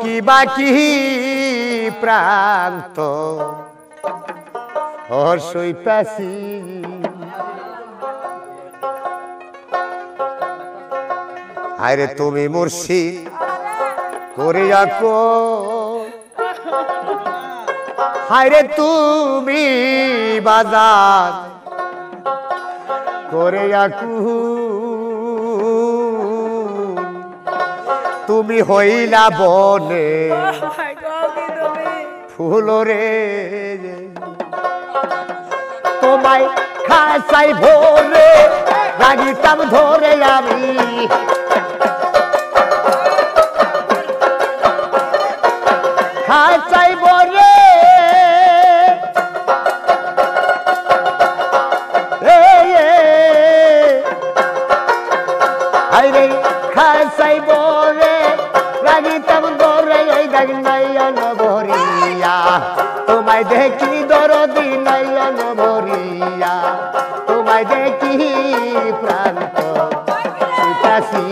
কি বাকি প্রান্ত ওর সইতাছি আরে তুমি মুর্শিদ করে আকো হায়রে তুমি বাজার করে আকু তুমি হইলা বনে ফুলরে তোমায় খাসাই ভোরে রাগিতাম ধরে আমি খাসাই বলে আরে খাসাই বলে রাগিতাম ধরে এই দাগ নয়ন ভরিয়া তোমায় দেখি দরদি নয়ন ভরিয়া তোমায় দেখি প্রান্ত সুতাসি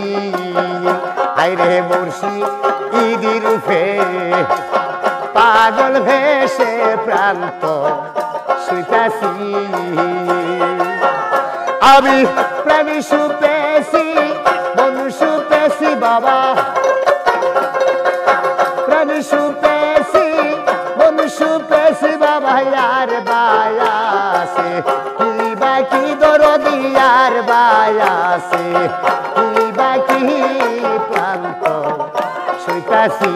আইরে মুর্শিদ ইদি রূপে পাগল ভেসে প্রান্ত সুতাসি আমি প্রাণী সুপেছি মনুষ্য পেছি বাবা প্রাণী সুপেছি মনুষ্য পেছি বাবা আর বায়াসে কি বাকি দরদি আর বায়াসে কি বাকি প্রান্ত সুতাসি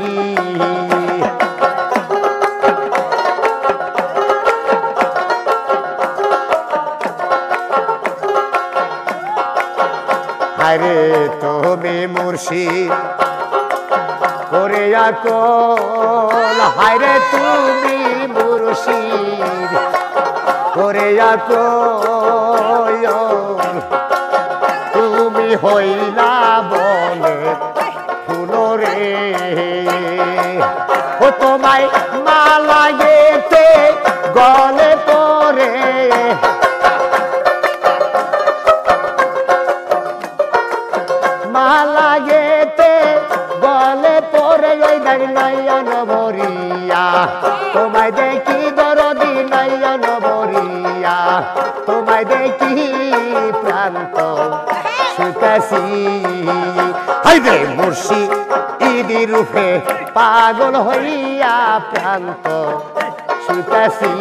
আরে তুমি মুর্শিদ করে আকল হায়রে তুমি মুর্শিদ করে আকল তুমি হইলা বলে ফুলরে ও তোমায় মালা গেতে গলে পরে মালা গেতে গলে পরে ওই দাগ নয়ন ভরিয়া তোমায় দেখি দরদি নয়ন ভরিয়া তোমায় দেখি প্রান্ত সুতাসি হাইরে মুর্শিদ ইদি রূপে পাগল হইয়া প্রান্ত সুতাসি